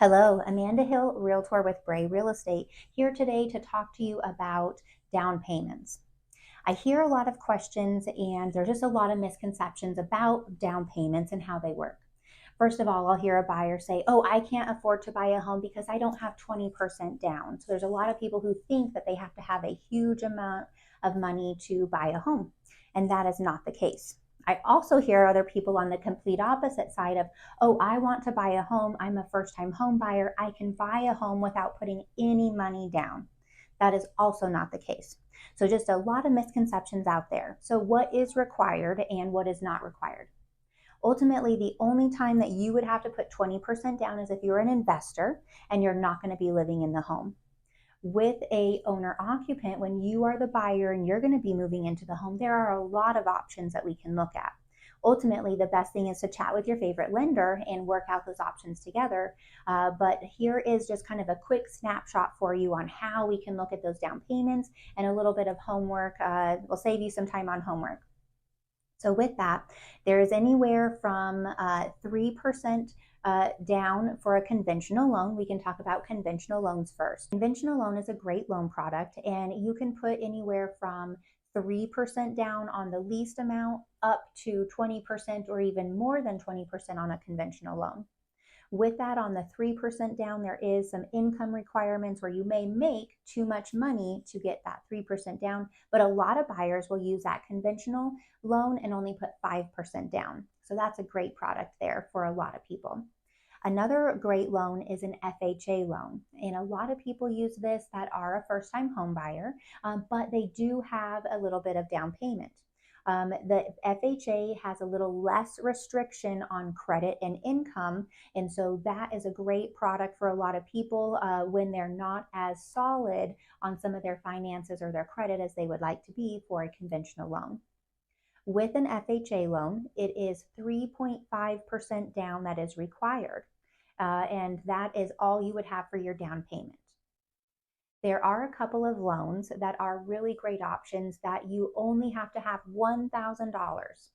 Hello, Amanda Hill, Realtor with Bray Real Estate, here today to talk to you about down payments. I hear a lot of questions and there's just a lot of misconceptions about down payments and how they work. First of all, I'll hear a buyer say, "Oh, I can't afford to buy a home because I don't have 20% down." So there's a lot of people who think that they have to have a huge amount of money to buy a home, and that is not the case. I also hear other people on the complete opposite side of, "Oh, I want to buy a home. I'm a first time home buyer. I can buy a home without putting any money down." That is also not the case. So, just a lot of misconceptions out there. So, what is required and what is not required? Ultimately, the only time that you would have to put 20% down is if you're an investor and you're not going to be living in the home. With a owner occupant, when you are the buyer and you're going to be moving into the home, there are a lot of options that we can look at. Ultimately, the best thing is to chat with your favorite lender and work out those options together. But here is just kind of a quick snapshot for you on how we can look at those down payments, and a little bit of homework. Will save you some time on homework. So with that, there is anywhere from 3% down for a conventional loan. We can talk about conventional loans first. Conventional loan is a great loan product, and you can put anywhere from 3% down on the least amount up to 20% or even more than 20% on a conventional loan. With that, on the 3% down, there is some income requirements where you may make too much money to get that 3% down, but a lot of buyers will use that conventional loan and only put 5% down. So that's a great product there for a lot of people. Another great loan is an FHA loan, and a lot of people use this that are a first time home buyer, but they do have a little bit of down payment. The FHA has a little less restriction on credit and income, and so that is a great product for a lot of people when they're not as solid on some of their finances or their credit as they would like to be for a conventional loan. With an FHA loan, it is 3.5% down that is required, and that is all you would have for your down payment. There are a couple of loans that are really great options that you only have to have $1,000.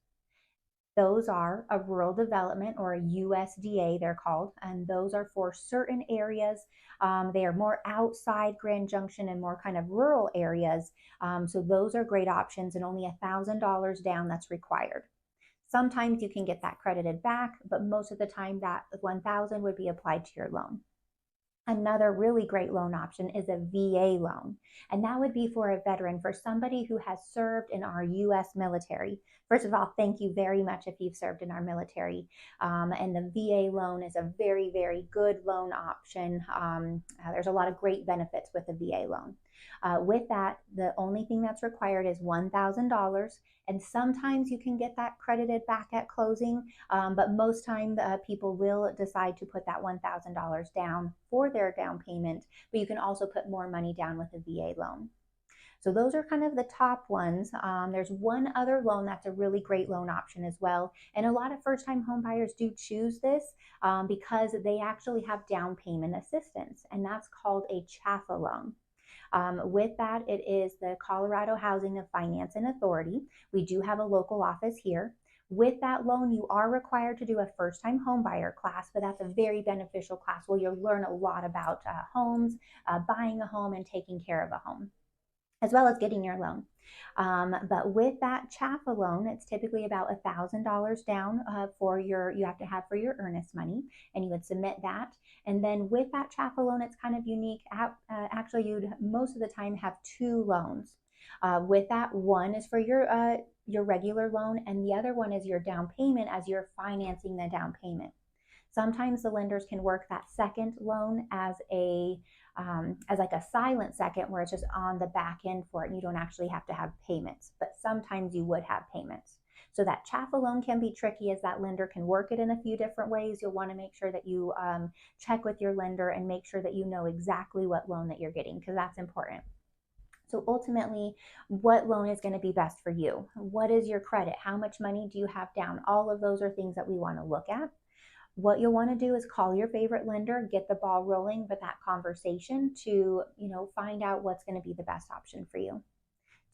Those are a rural development, or a USDA, they're called, and those are for certain areas. They are more outside Grand Junction and more kind of rural areas. So those are great options, and only $1,000 down that's required. Sometimes you can get that credited back, but most of the time that 1,000 would be applied to your loan. Another really great loan option is a VA loan, and that would be for a veteran, for somebody who has served in our U.S. military. First of all, thank you very much if you've served in our military. And the VA loan is a very, very good loan option. There's a lot of great benefits with a VA loan. With that, the only thing that's required is $1,000, and sometimes you can get that credited back at closing, but most times people will decide to put that $1,000 down for their down payment, but you can also put more money down with a VA loan. So those are kind of the top ones. There's one other loan that's a really great loan option as well, and a lot of first-time home buyers do choose this because they actually have down payment assistance, and that's called a CHFA loan. With that, it is the Colorado Housing and Finance Authority. We do have a local office here. With that loan, you are required to do a first-time home buyer class, but that's a very beneficial class where you'll learn a lot about homes, buying a home, and taking care of a home, as well as getting your loan. But with that CHFA loan, it's typically about $1,000 down you have to have for your earnest money, and you would submit that. And then with that CHFA loan, it's kind of unique. Actually, you'd most of the time have two loans. With that, one is for your regular loan, and the other one is your down payment as you're financing the down payment. Sometimes the lenders can work that second loan as like a silent second, where it's just on the back end for it and you don't actually have to have payments, but sometimes you would have payments. So that CHFA loan can be tricky, as that lender can work it in a few different ways. You'll want to make sure that you check with your lender and make sure that you know exactly what loan that you're getting, because that's important. So ultimately, what loan is going to be best for you? What is your credit? How much money do you have down? All of those are things that we want to look at. What you'll want to do is call your favorite lender, get the ball rolling with that conversation to, find out what's going to be the best option for you.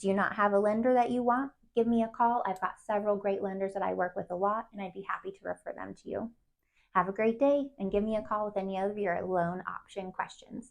Do you not have a lender that you want? Give me a call. I've got several great lenders that I work with a lot, and I'd be happy to refer them to you. Have a great day and give me a call with any of your loan option questions.